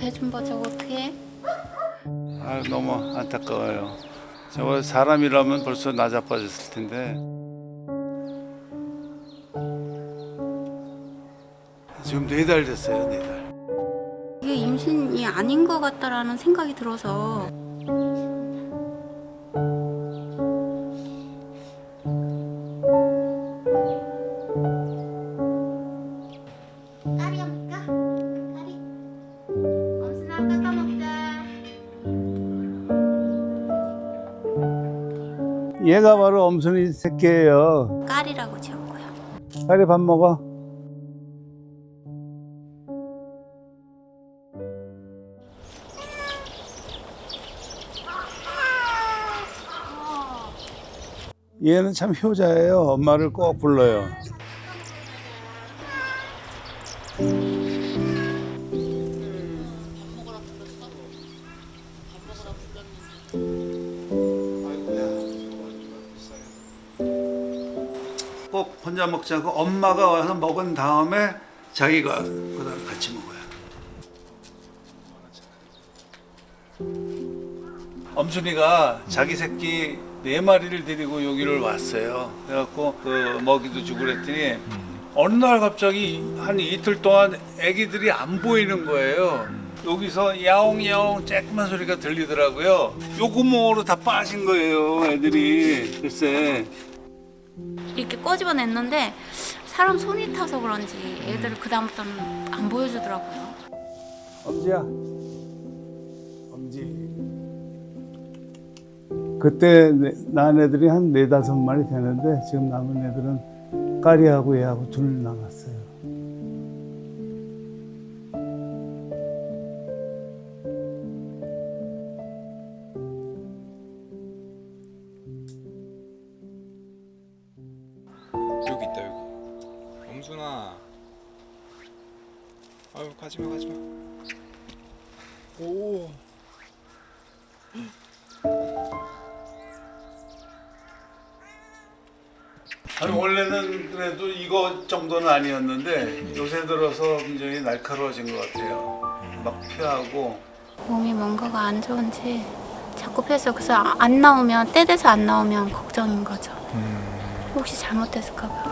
배 좀 봐. 저거 어떻게? 아, 너무 안타까워요. 저거 사람이라면 벌써 나자빠졌을 텐데 지금 4달 됐어요. 4달. 이게 임신이 아닌 것 같다라는 생각이 들어서. 까리 먹자. 까리. 엄순아 깎아 먹자. 얘가 바로 엄순이 새끼예요. 까리라고 지었고요. 빨리 밥 먹어. 얘는 참 효자예요. 엄마를 꼭 불러요. 꼭 혼자 먹지 않고 엄마가 와서 먹은 다음에 자기가 그다음 같이 먹어요. 엄순이가 자기 새끼 4마리를 데리고 여기를 왔어요. 그래갖고 그 먹이도 주고 그랬더니 어느 날 갑자기 한 이틀 동안 애기들이 안 보이는 거예요. 여기서 야옹야옹 쬐끄만 소리가 들리더라고요. 요 구멍으로 다 빠진 거예요, 애들이. 글쎄. 이렇게 꼬집어냈는데 사람 손이 타서 그런지 애들을 그 다음부터는 안 보여주더라고요. 엄지야. 엄지. 그때 낳은 애들이 한 4-5마리 되는데 지금 남은 애들은 까리하고 얘하고 둘 남았어요. 여기 있다 여기. 엄순아. 아유 가지마 가지마. 오. 아니, 원래는 그래도 이거 정도는 아니었는데 요새 들어서 굉장히 날카로워진 것 같아요. 막 피하고. 몸이 뭔가가 안 좋은지 자꾸 펴서 그래서 안 나오면 때 돼서 안 나오면 걱정인 거죠. 혹시 잘못됐을까 봐.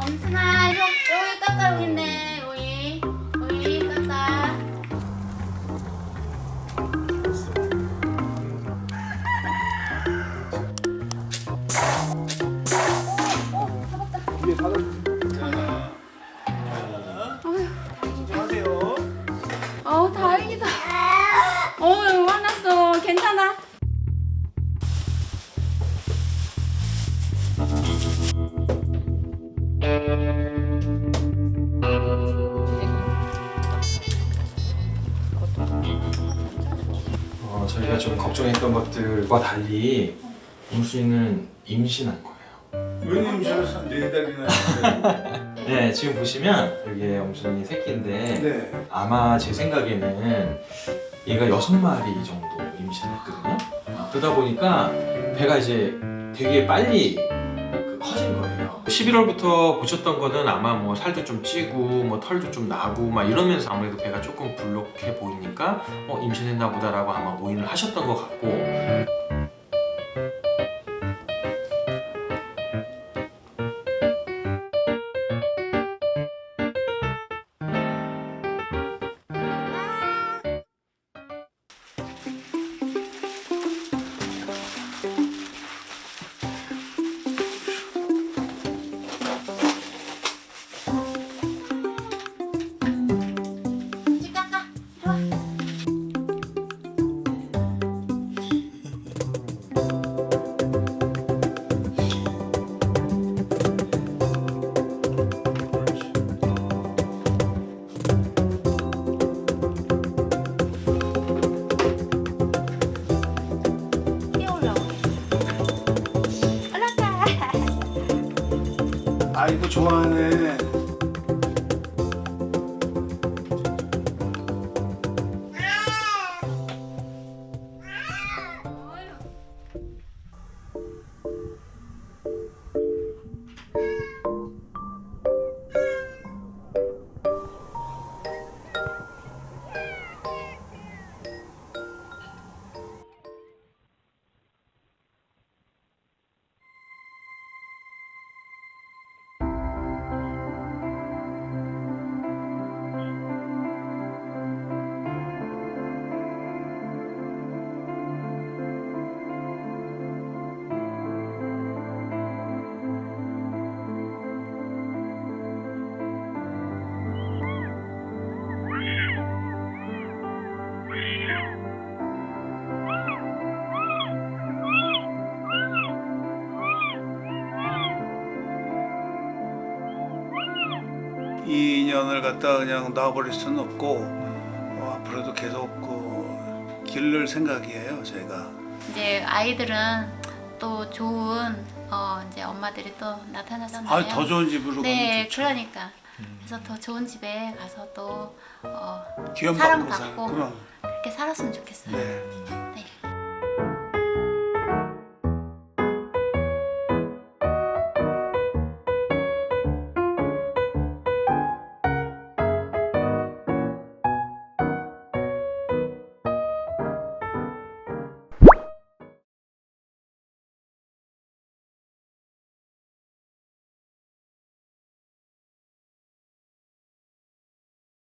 엄순아 이거 여기 깎아 여기 있네. 여기 깎아. 다행이다. 화났어. 괜찮아. 저희가 좀 걱정했던 것들과 달리 임순이는 임신한 거예요. 왜 임신을 4달이나 했어요? 네, 지금 보시면 이게 엄순이 새끼인데 네. 아마 제 생각에는 얘가 6마리 정도 임신했거든요. 그러다 보니까 배가 이제 되게 빨리 커진 거예요. 11월부터 보셨던 거는 아마 뭐 살도 좀 찌고 뭐 털도 좀 나고 막 이러면서 아무래도 배가 조금 불룩해 보이니까 임신했나 보다라고 아마 오인을 하셨던 것 같고, 아, 이거 좋아하네. 이 인연을 갖다 그냥 놔버릴 수는 없고 앞으로도 계속 기를 생각이에요, 저희가. 이제 아이들은 또 좋은 이제 엄마들이 또 나타나잖아요. 아, 더 좋은 집으로 네, 가면 좋죠. 그러니까 그래서 더 좋은 집에 가서 또 기원받고 사랑받고 그럼. 그렇게 살았으면 좋겠어요. 네. 네.